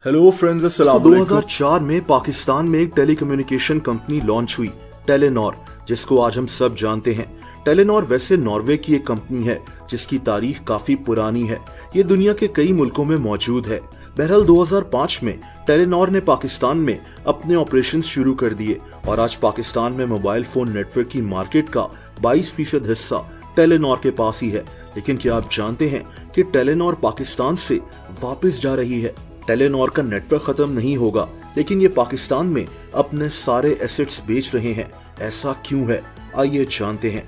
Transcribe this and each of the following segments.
Hello friends, अस्सलाम वालेकुम। 2004 में पाकिस्तान में एक टेलीकम्युनिकेशन कंपनी लॉन्च हुई, टेलीनॉर, जिसको आज हम सब जानते हैं। टेलीनॉर वैसे नॉर्वे की एक कंपनी है जिसकी तारीख काफी पुरानी है। ये दुनिया के कई मुल्कों में मौजूद है। बहरहाल 2005 में टेलीनॉर ने पाकिस्तान में अपने ऑपरेशन शुरू कर दिए और आज पाकिस्तान में मोबाइल फोन नेटवर्क की मार्केट का 22% हिस्सा टेलीनॉर के पास ही है। लेकिन क्या आप जानते हैं कि टेलीनॉर पाकिस्तान से वापस जा रही है? टेलीनॉर का नेटवर्क खत्म नहीं होगा, लेकिन ये पाकिस्तान में अपने सारे एसेट्स बेच रहे हैं। ऐसा क्यों है, आइए जानते हैं।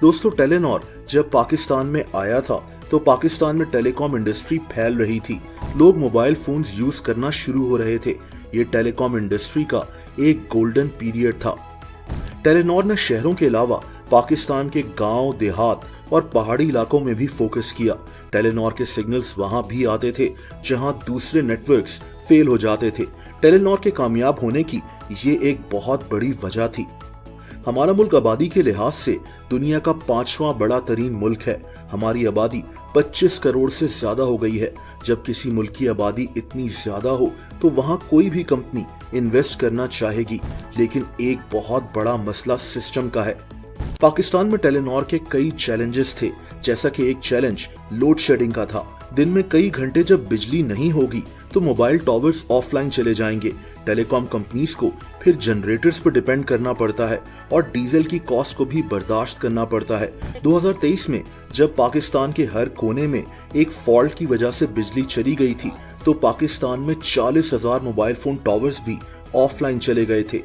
दोस्तों, टेलीनॉर जब पाकिस्तान में आया था तो पाकिस्तान में टेलीकॉम इंडस्ट्री फैल रही थी। लोग मोबाइल फोन्स यूज करना शुरू हो रहे थे। ये टेलीकॉम इंडस्ट्री का एक गोल्डन पीरियड था। टेलीनॉर ने शहरों के अलावा पाकिस्तान के गांव, देहात और पहाड़ी इलाकों में भी फोकस किया। टेलीनॉर के सिग्नल्स वहां भी आते थे जहां दूसरे नेटवर्क्स फेल हो जाते थे। टेलीनॉर के कामयाब होने की ये एक बहुत बड़ी वजह थी। हमारा मुल्क आबादी के लिहाज से दुनिया का 5वां बड़ा तरीन मुल्क है। हमारी आबादी 25 करोड़ से ज्यादा हो गई है। जब किसी मुल्क की आबादी इतनी ज्यादा हो तो वहां कोई भी कंपनी इन्वेस्ट करना चाहेगी, लेकिन एक बहुत बड़ा मसला सिस्टम का है। पाकिस्तान में टेलीनॉर के कई चैलेंजेस थे, जैसा कि एक चैलेंज लोड शेडिंग का था। दिन में कई घंटे जब बिजली नहीं होगी तो मोबाइल टावर्स ऑफलाइन चले जाएंगे। टेलीकॉम कंपनीज को फिर जनरेटर्स पर डिपेंड करना पड़ता है और डीजल की कॉस्ट को भी बर्दाश्त करना पड़ता है। 2023 में जब पाकिस्तान के हर कोने में एक फॉल्ट की वजह से बिजली चली गई थी तो पाकिस्तान में 40,000 मोबाइल फोन टावर्स भी ऑफलाइन चले गए थे।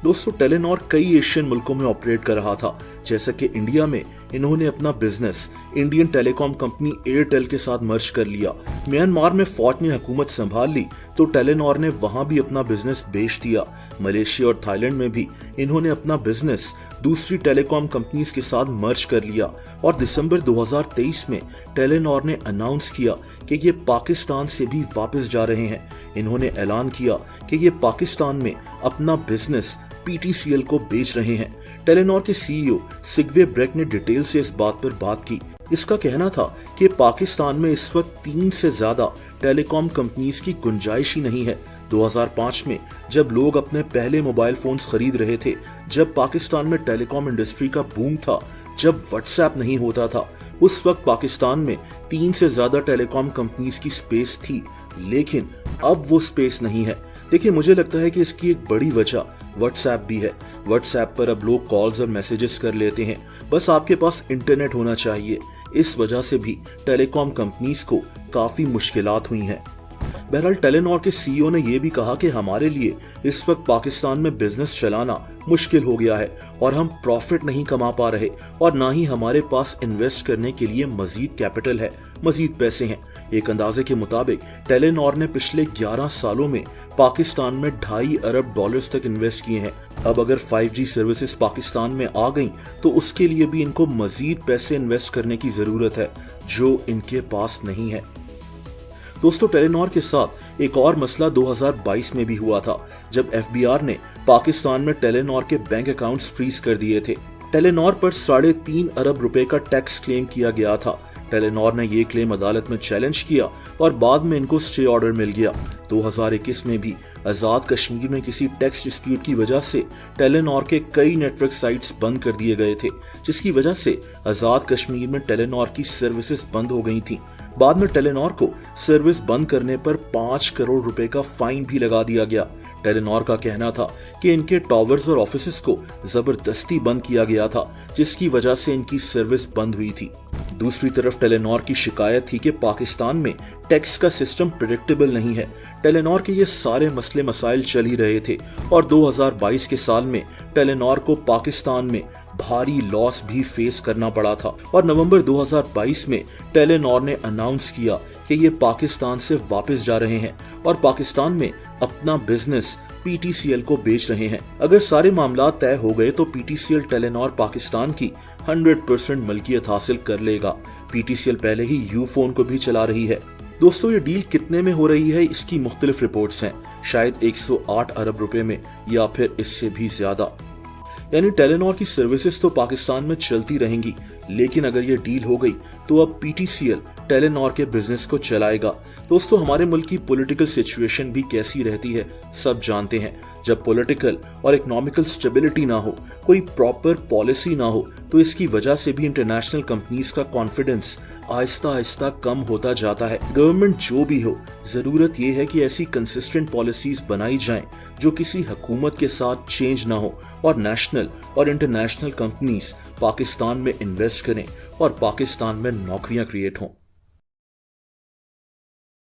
दोस्तों, टेलीनॉर कई एशियन मुल्कों में ऑपरेट कर रहा था। जैसे कि इंडिया में इन्होंने अपना business Indian telecom company Airtel के साथ मर्ज कर लिया। म्यांमार में फौज ने हुकूमत संभाल ली तो टेलीनॉर ने वहां भी अपना बिजनेस बेच दिया। मलेशिया और थाईलैंड में भी इन्होंने अपना बिजनेस दूसरी टेलीकॉम कंपनीज के साथ मर्ज कर लिया। और दिसंबर 2023 में टेलीनॉर ने अनाउंस किया कि ये पाकिस्तान से भी वापस जा रहे हैं। इन्होंने ऐलान किया कि ये पाकिस्तान में अपना बिजनेस PTCL को बेच रहे हैं। टेलीनॉर के CEO सिग्वे ब्रेक ने डिटेल से इस बात पर बात की। इसका कहना था कि पाकिस्तान में इस वक्त 3 से ज्यादा टेलीकॉम कंपनीज की गुंजाइश ही नहीं है। 2005 में जब लोग अपने पहले मोबाइल फोन्स खरीद रहे थे, जब पाकिस्तान में टेलीकॉम इंडस्ट्री का बूम था, जब व्हाट्सएप नहीं होता था, उस वक्त पाकिस्तान में 3 से ज्यादा टेलीकॉम कंपनीज की स्पेस थी। लेकिन अब वो स्पेस नहीं है। देखिए, मुझे लगता है कि इसकी एक बड़ी वजह व्हाट्सएप भी है। व्हाट्सएप पर अब लोग कॉल्स और मैसेजेस कर लेते हैं, बस आपके पास इंटरनेट होना चाहिए। इस वजह से भी टेलीकॉम कंपनीज को काफी मुश्किलात हुई हैं। बहरहाल टेलीनॉर के CEO ने यह भी कहा कि हमारे लिए इस वक्त पाकिस्तान में बिजनेस चलाना मुश्किल हो गया है और हम प्रॉफिट नहीं कमा पा रहे और ना ही हमारे पास इन्वेस्ट करने के लिए मजीद कैपिटल है, मजीद पैसे हैं। एक अंदाजे के मुताबिक टेलीनॉर ने पिछले 11 सालों में पाकिस्तान में $2.5 अरब तक इन्वेस्ट किए हैं। अब अगर 5G सर्विसेज पाकिस्तान में आ गई तो उसके लिए भी इनको मजीद पैसे इन्वेस्ट करने की जरूरत है, जो इनके पास नहीं है। दोस्तों, टेलीनॉर के साथ एक और मसला 2022 में भी हुआ था, जब FBI ने पाकिस्तान में टेलीनॉर के बैंक अकाउंट्स फ्रीज कर दिए थे। टेलीनॉर पर 3.5 अरब रुपए का टैक्स क्लेम किया गया था। टेलीनॉर ने ये क्लेम अदालत में चैलेंज किया और बाद में इनको स्टे ऑर्डर मिल गया। 2021 में भी आजाद कश्मीर में किसी टैक्स डिस्प्यूट की वजह से टेलीनॉर के कई नेटवर्क साइट्स बंद कर दिए गए थे, जिसकी वजह से आजाद कश्मीर में टेलीनॉर की सर्विसेज बंद हो गई थी। बाद में टेलीनॉर को सर्विस बंद करने पर 5 करोड़ रुपए का फाइन भी लगा दिया गया। टेलीनॉर का कहना था कि इनके टावर्स और ऑफिसेस को जबरदस्ती बंद किया गया था, जिसकी वजह से इनकी सर्विस बंद हुई थी। दूसरी तरफ टेलीनॉर की शिकायत थी कि पाकिस्तान में टैक्स का सिस्टम प्रेडिक्टेबल नहीं है। टेलीनॉर के ये सारे मसले मसाइल चल ही रहे थे और 2022 के साल में टेलीनॉर को पाकिस्तान में भारी लॉस भी फेस करना पड़ा था। और नवंबर 2022 में टेलीनॉर ने अनाउंस किया कि ये पाकिस्तान से वापस जा रहे हैं और पाकिस्तान में अपना बिजनेस PTCL को बेच रहे हैं। अगर सारे मामला तय हो गए तो PTCL टेलीनॉर पाकिस्तान की 100% मलकियत हासिल कर लेगा। PTCL पहले ही यूफोन को भी चला रही है। दोस्तों, ये डील कितने में हो रही है, इसकी मुख्तलिफ रिपोर्ट्स हैं। शायद 108 अरब रुपए में या फिर इससे भी ज्यादा। यानी टेलीनॉर की सर्विसेज तो पाकिस्तान में चलती रहेंगी, लेकिन अगर ये डील हो गई तो अब PTCL टेलीनॉर के बिजनेस को चलाएगा। दोस्तों, हमारे मुल्क की पॉलिटिकल सिचुएशन भी कैसी रहती है सब जानते हैं। जब पॉलिटिकल और इकोनॉमिकल स्टेबिलिटी ना हो, कोई प्रॉपर पॉलिसी ना हो, तो इसकी वजह से भी इंटरनेशनल कंपनीज का कॉन्फिडेंस आहिस्ता आहिस्ता कम होता जाता है। गवर्नमेंट जो भी हो, जरूरत यह है कि ऐसी कंसिस्टेंट पॉलिसीज बनाई जाएं जो किसी हुकूमत के साथ चेंज ना हो और नेशनल और इंटरनेशनल कंपनीज पाकिस्तान में इन्वेस्ट करें और पाकिस्तान में नौकरियां क्रिएट हों।